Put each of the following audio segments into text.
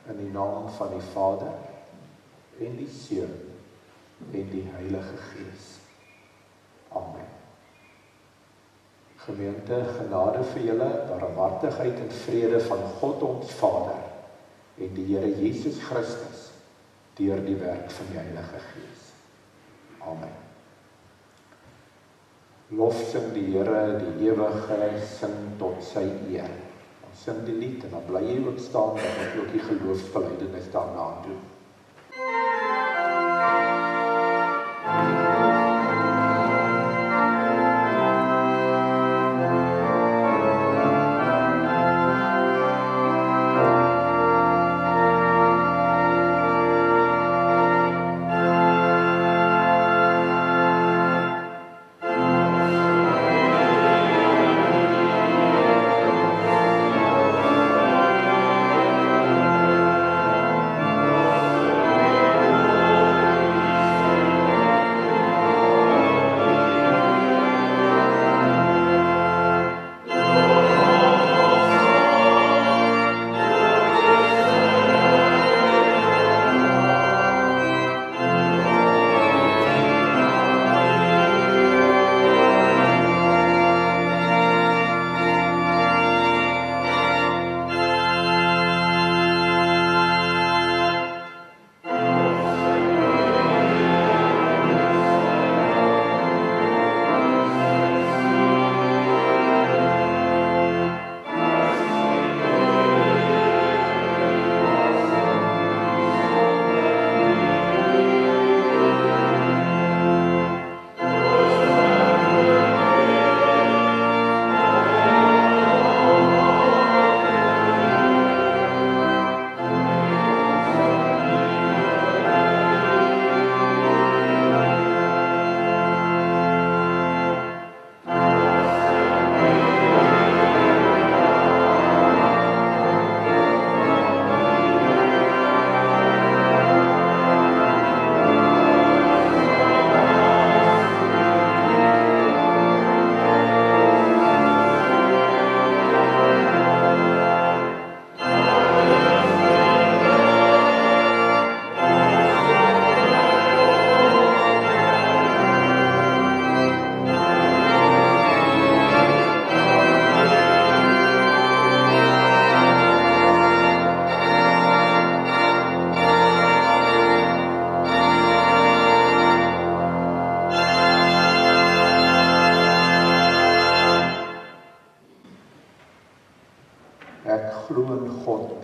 In die naam van die Vader, en die Seun, en die Heilige Gees. Amen. Gemeente, genade vir julle, barmhartigheid en vrede van God ons Vader, en die Here Jesus Christus, deur die werk van die Heilige Gees. Amen. Lof sing die Here, die ewige, sing tot sy eer. Ons sing die lied, en dan bly jy ook staan, dat ons ook die geloofsbelijdenis daarna doen.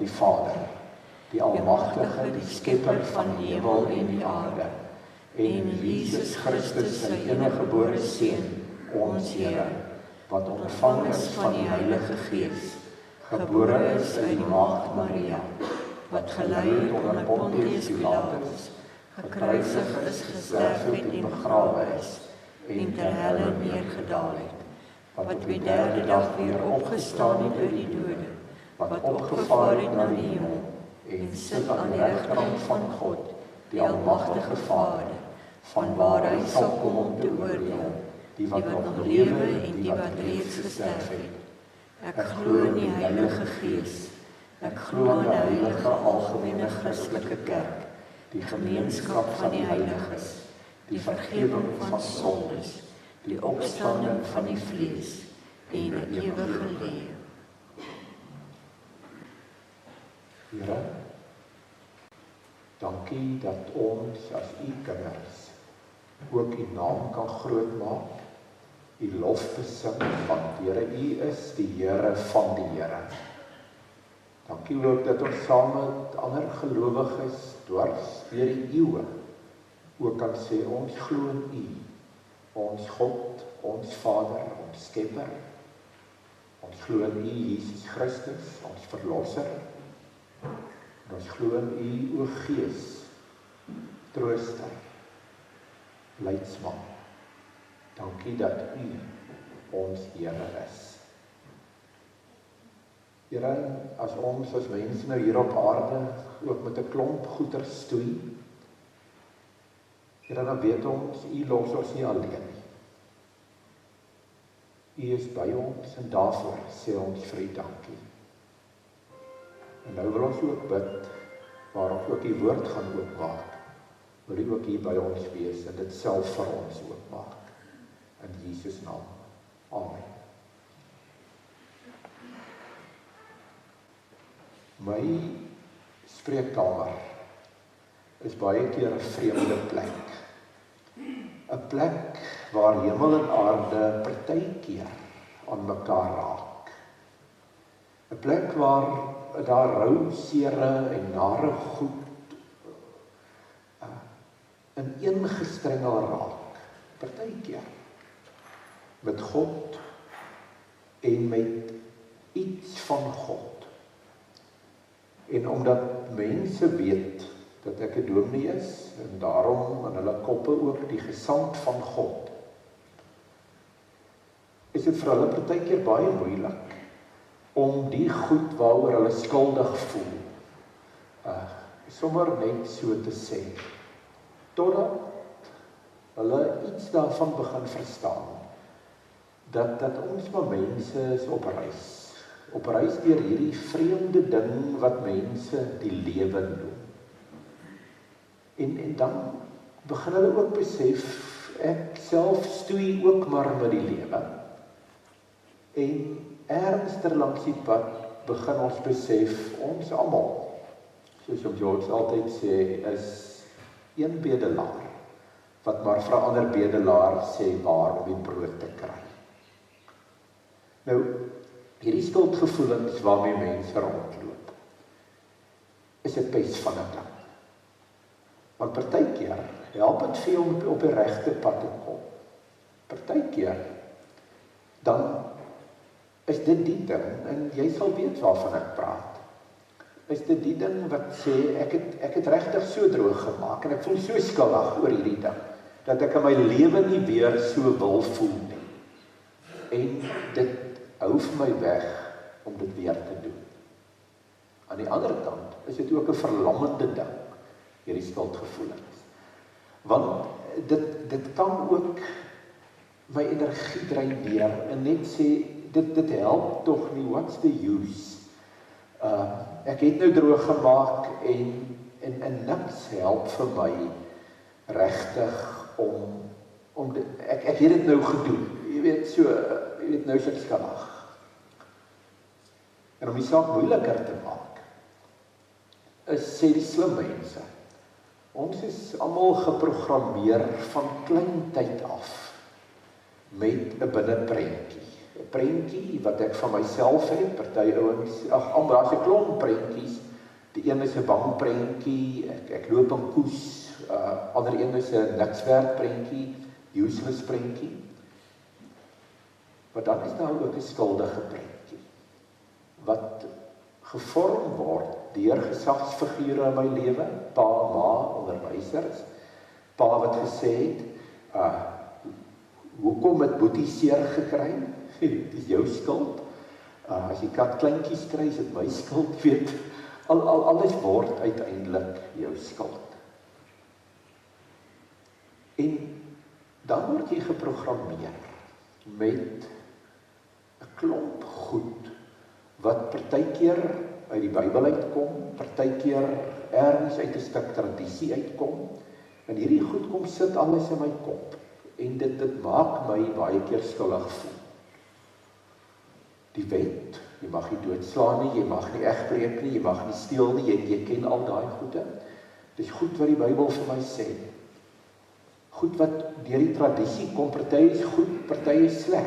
Die Vader, die Almagtige, die Skepper van die hemel en die aarde, en Jesus Christus, sy eniggebore Seun, ons Here, wat ontvang is van die Heilige Gees, gebore is uit die Maagd Maria, wat gelei het onder Pontius Pilatus, gekruisig is, gesterf het en begrawe is, en ter helle neergedaal het, wat op die derde dag weer opgestaan het uit die dode, wat opgevaar het na die hemel, en sit aan die regterkant van God, die Almagtige Vader, vanwaar hy sal kom om te oordeel, die wat nog lewe en die wat reeds gesterf het. Ek glo in die Heilige Gees, ek glo in die heilige algemene Christelike kerk, die gemeenskap van die heiliges, die vergifnis van sondes, die opstanding van die vlees, en 'n ewige lewe. Here, dankie dat ons as u kinders ook u naam kan grootmaak, u lof besing, want Here, u is die Here van die Here. Dankie ook dat ons saam met ander gelowiges dwars deur die eeue ook kan sê, ons glo in u, ons God, ons Vader, ons Skepper, ons glo in u, Jesus Christus, ons Verlosser, en ons glo in u, o Gees, trooster, leidsman. Dankie dat u ons Here is. Here, as ons as mense nou hier op aarde ook met 'n klomp goeder stoei, Here, dan weet ons, u los ons nie alleen nie. U is by ons en daarvoor sê ons vir u dankie. En nou wil ons ook bid waarop ook die woord gaan oopmaak, wil U ook hier by ons wees en dit self vir ons oopmaak. In Jesus naam. Amen. My spreekkamer is baie keer 'n vreemde plek. 'n plek waar hemel en aarde partykeer aan mekaar raak. 'n plek waar daar rou, sere en nare goed in een gestrengel raak, partykeer, met God en met iets van God. En omdat mense weet dat ek 'n dominee is, en daarom in hulle koppe ook die gesant van God, is dit vir hulle partykeer baie moeilik om die goed waaroor hulle skuldig voel, sommer net so te sê, totdat hulle iets daarvan begin verstaan, dat ons maar mense is op reis deur hierdie vreemde ding wat mense die lewe noem. En dan begin hulle ook besef, ek self stoei ook maar met die lewe. En ernstig langs die pad begin ons besef, ons almal, soos George altyd sê, is een bedelaar, wat maar vir 'n ander bedelaar sê waar om die brood te kry. Nou, hierdie skuldgevoelens waarmee mense rondloop, is 'n pes van 'n ding. Want partykeer help dit vir jou om op die regte pad te kom. Partykeer, dan is dit die ding, en jy sal weet waarvan ek praat, is dit die ding wat sê, ek het regtig so droog gemaak, en ek voel so skuldig oor hierdie ding, dat ek in my lewe nie weer so wil voel nie. En dit hou vir my weg om dit weer te doen. Aan die ander kant is dit ook 'n verlammende ding, hierdie skuldgevoelens. Want dit kan ook my energie dreineer en net sê, dit help tog nie, what's the use? Ek het nou droog gemaak en niks help vir my regtig om dit, ek het dit nou gedoen, jy weet nou is ek skuldig. En om die saak moeiliker te maak, sê die slim mense, ons is almal geprogrammeer van klein tyd af met 'n binneprentjie. 'n Prentjie wat ek van myself het, party ouens, daar's 'n klomp prentjies. Die een is 'n bang prentjie, ek loop in koes, ander een is 'n niks werd prentjie, useless prentjie. Maar dan is daar ook 'n skuldige prentjie, wat gevorm word deur gesagsfigure in my lewe, pa, ma, onderwysers, pa wat gesê het, hoekom het Boetie seer gekry? Dit is jou skuld. As die kat kleintjies kry, is dit my skuld, weet. Alles word uiteindelik jou skuld. En dan word jy geprogrammeer met 'n klomp goed, wat partykeer uit die Bybel uitkom, partykeer ergens uit 'n stuk tradisie uitkom, en hierdie goed kom sit alles in my kop, en dit maak my baie keer skuldig voel. Die wet, jy mag nie doodslaan nie, jy mag nie egbreek nie, jy mag nie steel nie, jy ken al daai goede. Dis goed wat die Bybel vir my sê. Goed wat deur die tradisie kom, party is goed, party is sleg.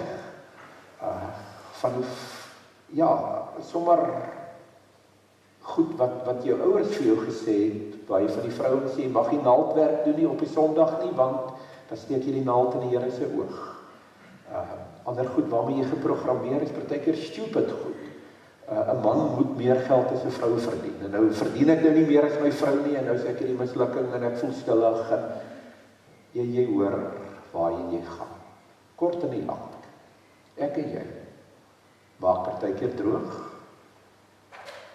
Sommer goed wat jou ouers vir jou gesê het, baie van die vrouens sê, jy mag nie naaldwerk doen nie op 'n Sondag nie, want dan steek jy die naald in die Here se oog. Ander goed waarmee jy geprogrammeer is partykeer stupid goed. 'n man moet meer geld as 'n vrou verdien. En nou verdien ek nou nie meer as my vrou nie, en nou sê ek hierdie mislukking en ek voel skuldig, en jy hoor waarheen jy gaan. Kort en nie lank. Ek en jy maak partykeer droog,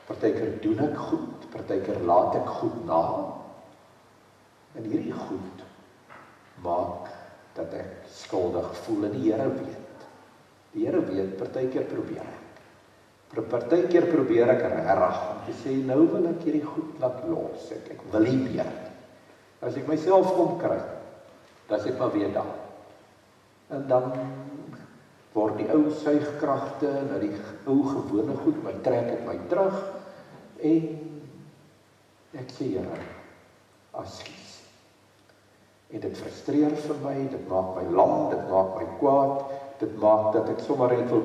partykeer doen ek goed, partykeer laat ek goed na, en hierdie goed maak dat ek skuldig voel, en die Here weet. Die Here weet, partykeer probeer ek. Partykeer probeer ek regtig om te sê, nou wil ek hierdie goed laat los, ek wil nie meer. As ek myself omkry, dan is ek maar weer daar. En dan word die ou suigkragte, na die ou gewone goed, my trek ek my terug, en ek sê, Here, askies. En dit frustreer vir my, dit maak my lam, dit maak my kwaad, dit maak dat ek sommer net wil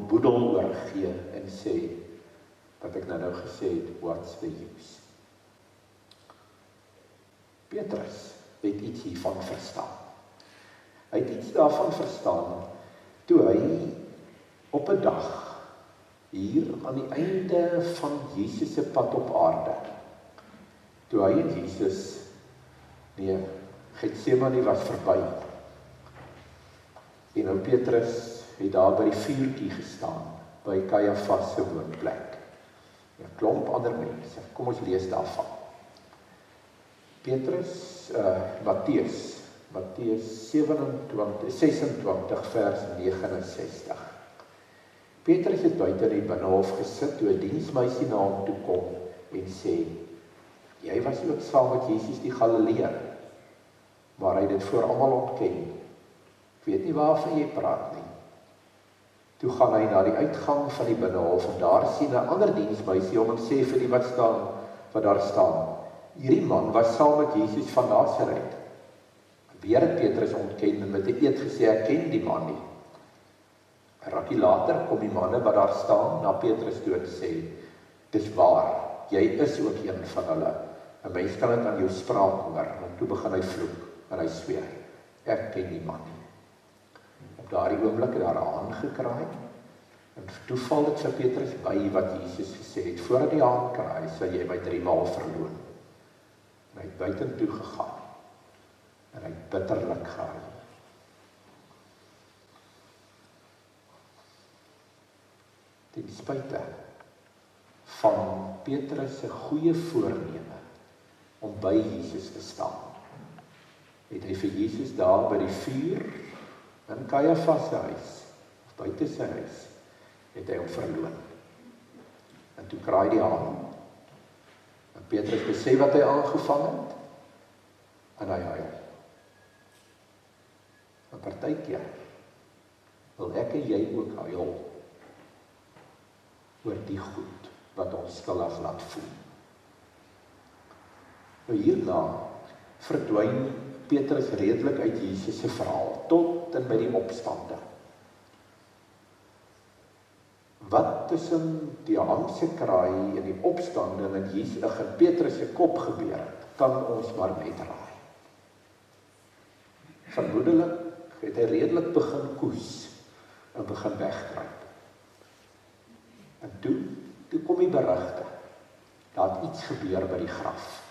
boedel oorgee en sê, wat ek nou gesê het, what's the use? Petrus het iets hiervan verstaan. Hy het iets daarvan verstaan, toe hy op 'n dag, hier aan die einde van Jesus se pad op aarde, toe hy en Jesus, Getsemane was verby, en nou Petrus het daar by die vuurtjie gestaan, by Kajafas se woonplek. 'n klomp ander mense, kom ons lees daarvan. Petrus, Matteus 26 vers 69. Petrus het buite die binnenhof gesit, toe 'n diensmeisie na hom toe kom en sê, jy was ook saam met Jesus die Galileër, maar hy het dit voor almal ontken. Ek weet nie waarvan jy praat nie. Toe gaan hy na die uitgang van die binnenhof en daar sien 'n ander diensmeisie hom en sê vir die wat daar staan, hierdie man was saam met Jesus van Nasaret. Weer het Petrus ontken en met 'n eed gesê, ek ken die man nie. 'n rukkie later kom die manne wat daar staan na Petrus toe en sê, dis waar, jy is ook een van hulle. 'n mens kan dit aan jou spraak hoor, en toe begin hy vloek en hy sweer, ek ken die man nie. Op daardie oomblik het daar 'n haan gekraai, en toe val dit vir Petrus by wat Jesus gesê het, voordat die haan kraai, sal jy my 3 maal verloon. En hy het buitentoe gegaan, en hy het bitterlik gehuil. Ten spyte van Petrus se goeie voorneme om by Jesus te staan, het hy vir Jesus daar by die vuur in Kajafas se huis, of buite sy huis, het hy hom verloon. En toe kraai die haan, en Petrus besef wat hy aangevang het, en hy huil. En partykeer wil ek en jy ook huil oor die goed wat ons skuldig laat voel. Nou hierna verdwyn Petrus redelik uit Jesus se verhaal, tot en by die opstande. Wat tussen die haan se kraai en die opstande en Jesus in Petrus se kop gebeur het, kan ons maar net raai. Vermoedelik het hy redelik begin koes en begin wegkruip. En toe kom die berigte, daar het iets gebeur by die graf.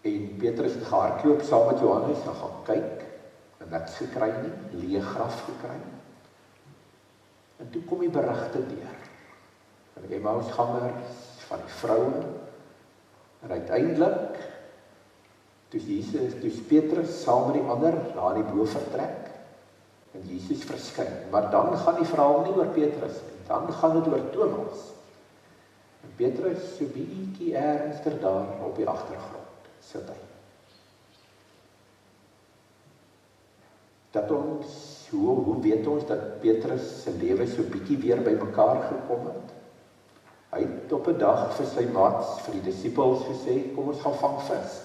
En Petrus het gehardloop saam met Johannes en gaan kyk, en niks gekry nie, leë graf gekry. En toe kom die berigte deur, van die Emmausgangers, van die vroue, en uiteindelik, toe Petrus saam met die ander daar in die boventrek, en Jesus verskyn, maar dan gaan die verhaal nie oor Petrus nie, dan gaan dit oor Thomas. En Petrus so bietjie ernstiger daar op die agtergrond sit hy. Dat ons, hoe weet ons dat Petrus se lewe so bietjie weer by mekaar gekom het? Hy het op 'n dag vir sy maats, vir die disippels gesê, kom ons gaan vang vis.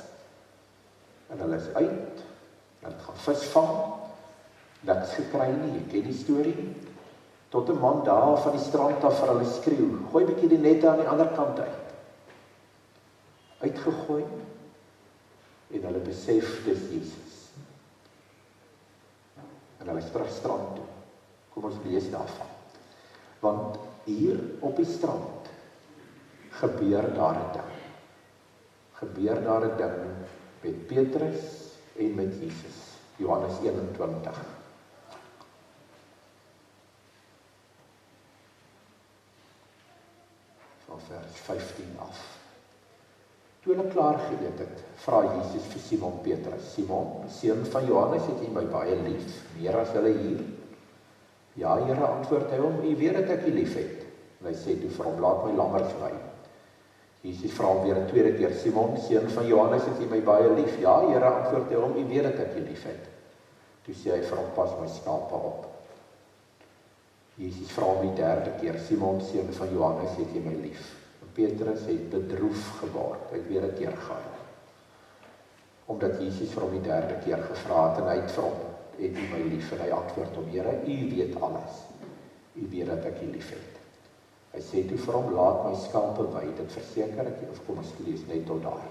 En hulle is uit, hulle gaan vis vang, niks gekry nie, jy ken die storie, tot 'n man daar van die strand af vir hulle skreeu, gooi bietjie die nette aan die ander kant uit. Uitgegooi, en hulle besef dis Jesus. En hulle is terug strand toe. Kom ons lees daarvan. Want hier op die strand gebeur daar 'n ding. Gebeur daar 'n ding met Petrus en met Jesus. Johannes 21. Van vers 15 af. Toe hulle klaar geëet het, vra Jesus vir Simon Petrus, Simon, seun van Johannes, het jy my baie lief, meer as hulle hier? Ja, Here, antwoord hy hom, U weet dat ek U lief het. En hy sê toe vir hom, laat my lammers vry. Jesus vra hom weer 'n tweede keer, Simon, seun van Johannes, het U my baie lief? Ja, Here, antwoord hy hom, U weet dat ek U lief het. Toe sê hy vir hom, pas my skape op. Jesus vra hom die derde keer, Simon, seun van Johannes, het jy my lief? En Petrus het bedroef geword, hy het weer 'n keer gehuil. Omdat Jesus vir hom die derde keer gevra het, en hy het vir hom, het U my lief? En hy antwoord hom, Here, U weet alles. U weet dat ek U lief het. Hy sê toe vir hom, laat my skape wei, dit verseker ek, of kom ons lees net tot daai.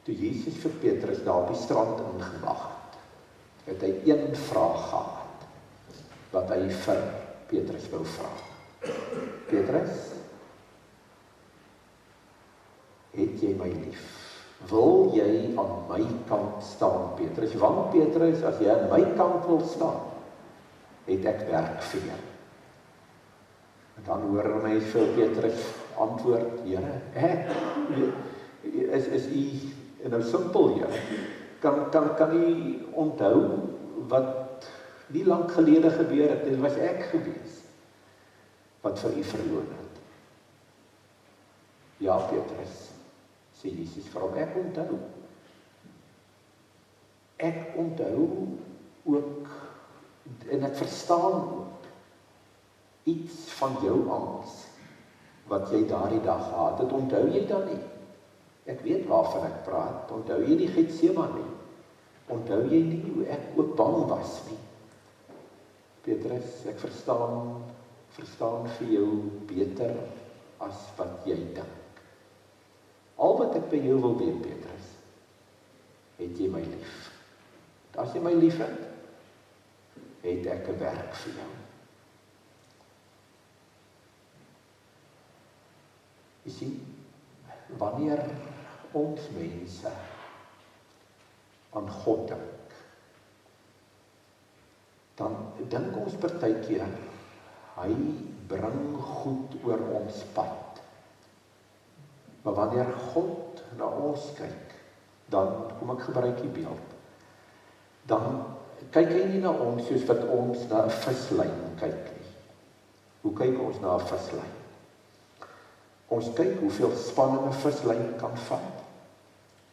Toe Jesus vir Petrus daar op die strand ingewag het hy een vraag gehad, wat hy vir Petrus wou vra. Petrus, het jy my lief? Wil jy aan my kant staan, Petrus? Want Petrus, as jy aan my kant wil staan, het ek werk vir jou. En dan hoor my vir Petrus antwoord, Here, ek, is U, en nou simpel, Here, kan U onthou wat nie lank gelede gebeur het, dit was ek gewees, wat vir U verloon het. Ja, Petrus, sê Jesus vir hom, ek onthou. Ek onthou ook, en ek verstaan ook, iets van jou angs, wat jy daardie dag gehad het, onthou jy dan nie? Ek weet waarvan ek praat, onthou jy die Getsemane nie? Onthou jy nie hoe ek ook bang was nie? Petrus, ek verstaan vir jou beter as wat jy dink. Al wat ek by jou wil weet, Petrus, het jy my lief? As jy my lief het ek 'n werk vir jou. Jy sien, wanneer ons mense aan God dink, dan dink ons partykeer, hy bring goed oor ons pad. Maar wanneer God na ons kyk, dan, kom ek gebruik die beeld, dan kyk hy nie na ons soos wat ons na 'n vislyn kyk nie. Hoe kyk ons na 'n vislyn? Ons kyk hoeveel spanning 'n vislyn kan vat.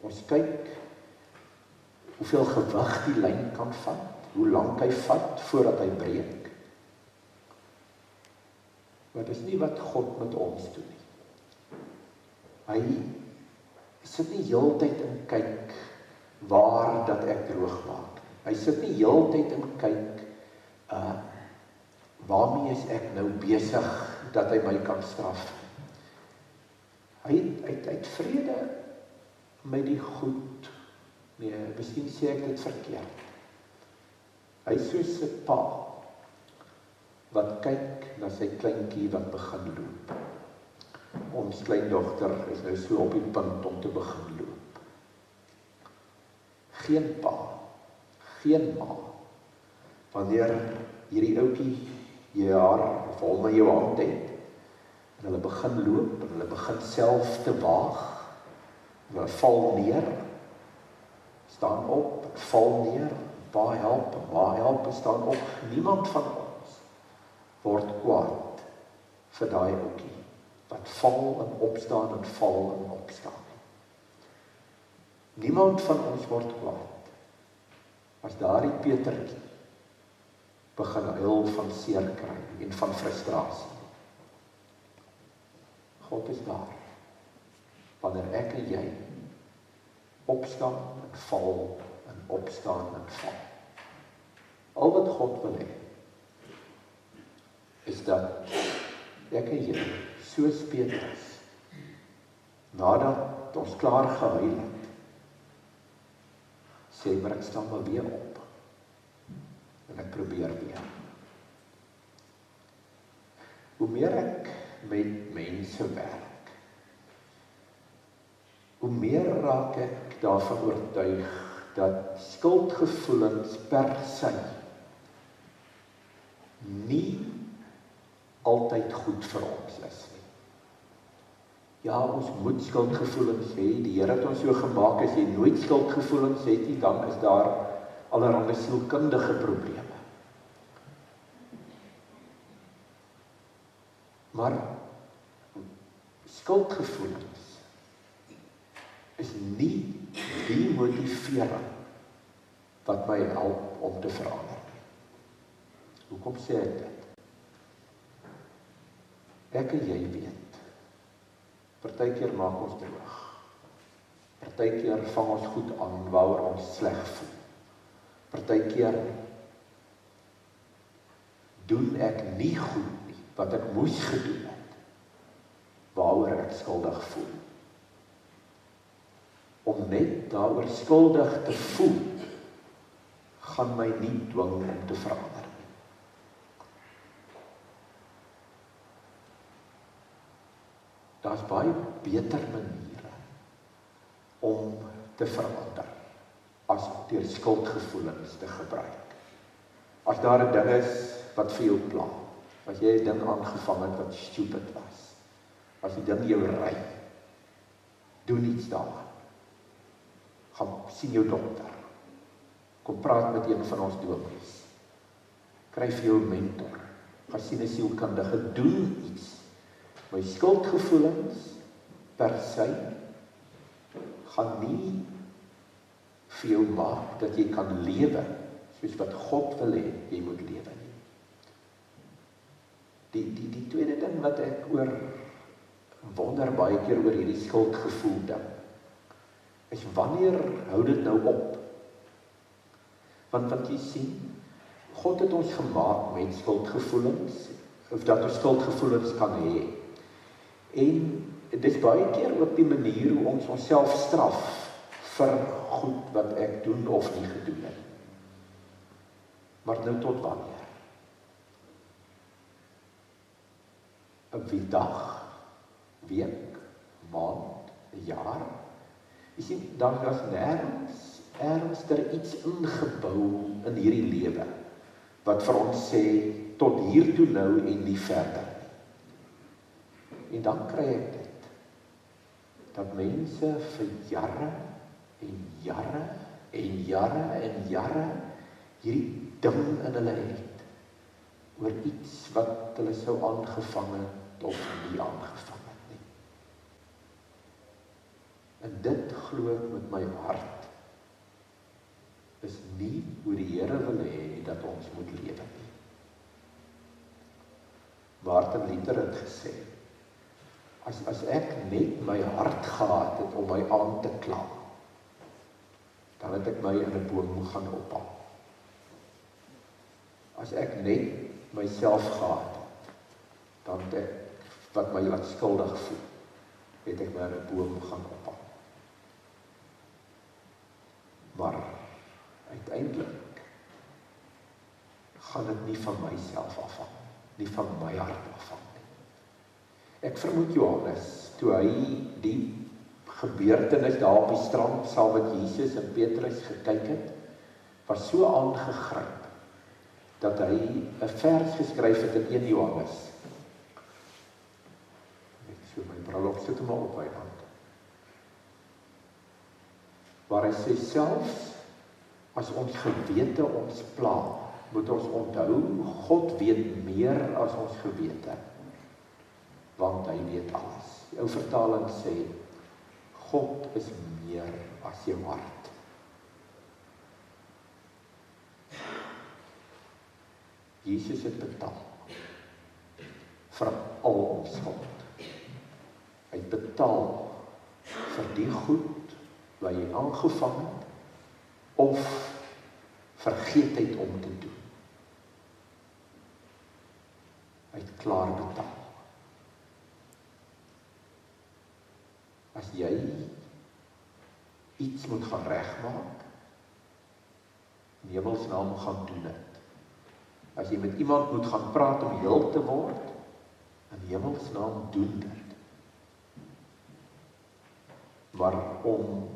Ons kyk hoeveel gewig die lyn kan vat, hoe lank hy vat voordat hy breek. Maar dis nie wat God met ons doen nie. Hy sit nie heeltyd en kyk waar dat ek droog maak. Hy sit nie heeltyd en kyk waarmee is ek nou besig dat hy my kan straf. Hy het vrede met die goed. Nee, miskien sê ek dit verkeerd. Hy is soos 'n pa wat kyk na sy kleintjie wat begin loop. Ons kleindogter is nou so op die punt om te begin loop. Geen pa, geen ma, wanneer hierdie ouetjie jy haar of hom in jou hand het, en hulle begin loop, en hulle begin self te waag, en hulle val neer, staan op, val neer, pa help, ma help, staan op, niemand van ons word kwaad vir daai ouetjie, wat val en opstaan en val en opstaan. Niemand van ons word kwaad, as daardie Petertjie begin huil van seer kry en van frustrasie. God is daar, wanneer ek en jy opstaan en val en opstaan en val. Al wat God wil hê, is dat ek en jy, soos Petrus, nadat ons klaar gehuil het, sê, maar ek staan maar weer op, en ek probeer weer. Hoe meer ek met mense werk, hoe meer raak ek daarvan oortuig, dat skuldgevoelens per se nie altyd goed vir ons is nie. Ja, ons moet skuldgevoelens hê, die Here het ons so gemaak, as jy nooit skuldgevoelens het nie, dan is daar allerhande sielkundige probleme. Maar skuldgevoelens is nie die motivering wat my help om te verander. Hoekom sê ek dit? Ek en jy weet, partykeer maak ons droog. Partykeer vang ons goed aan waaroor ons sleg voel. Partykeer doen ek nie goed nie, wat ek moes gedoen het, waaroor ek skuldig voel. Om net daaroor skuldig te voel, gaan my nie dwing om te verander. Daar's baie beter maniere om te verander, as deur skuldgevoelens te gebruik. As daar 'n ding is wat vir jou pla, as jy 'n ding aangevang het wat stupid was, as die ding jou ry, doen iets daaraan. Gaan sien jou dokter, kom praat met een van ons dominees, kry vir jou 'n mentor, gaan sien 'n sielkundige, doen iets. My skuldgevoelens per se gaan nie vir jou maak dat jy kan lewe soos wat God wil hê jy moet lewe nie. Die tweede ding wat ek wonder baie keer oor hierdie skuldgevoel ding, is wanneer hou dit nou op? Want wat jy sien, God het ons gemaak met skuldgevoelens, of dat ons skuldgevoelens kan hê. En dit is baie keer ook die manier hoe ons onsself straf vir goed wat ek doen of nie gedoen het. Maar nou tot wanneer? 'n dag, week, maand, 'n jaar? Jy sien, daar's nêrens iets ingebou in hierdie lewe wat vir ons sê tot hier toe nou en nie verder nie. En dan kry ek dit, dat mense vir jare en jare en jare en jare hierdie ding in hulle het oor iets wat hulle sou aangevang het of nie aangevang het nie. En dit glo ek met my hart is nie hoe die Here wil hê dat ons moet lewe nie. Martin Luther het gesê, as ek net my hart gehad het om my aan te kla, dan het ek my in 'n boom gaan ophang. As ek net myself gehad het, dan het ek wat my laat skuldig voel, het ek my in 'n boom gaan ophang. Maar uiteindelik gaan dit nie van myself afhang, nie van my hart afhang nie. Ek vermoed Johannes, toe hy die gebeurtenis daar op die strand saam met Jesus en Petrus gekyk het, was so aangegryp dat hy 'n vers geskryf het in 1 Johannes. Ek so my bril op, sit hom maar op my hand. Waar hy sê, selfs as ons gewete ons pla, moet ons onthou, God weet meer as ons gewete, want hy weet alles. Die ou vertaling sê, God is meer as jou hart. Jesus het betaal vir al ons skuld. Hy het betaal vir die goed wat jy aangevang het, of vergeetheid om te doen. Hy het klaar betaal. As jy iets moet gaan regmaak, in hemelsnaam gaan doen dit. As jy met iemand moet gaan praat om heel te word, in hemelsnaam doen dit. Maar om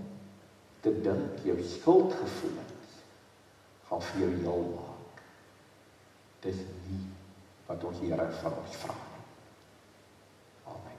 te dink jou skuldgevoelens gaan vir jou heel maak, dis nie wat ons Here van ons vra nie. Amen.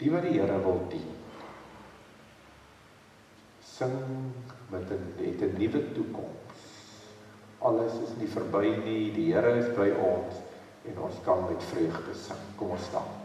die wat die Here wil dien, sing met het 'n nuwe toekoms. Alles is nie verby nie, die Here is by ons en ons kan met vreugde sing. Kom ons staan.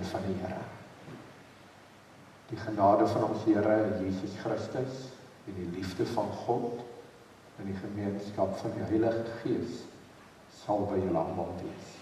Van die Here. Die genade van ons Here Jesus Christus en die liefde van God en die gemeenskap van die Heilige Gees sal by julle almal wees.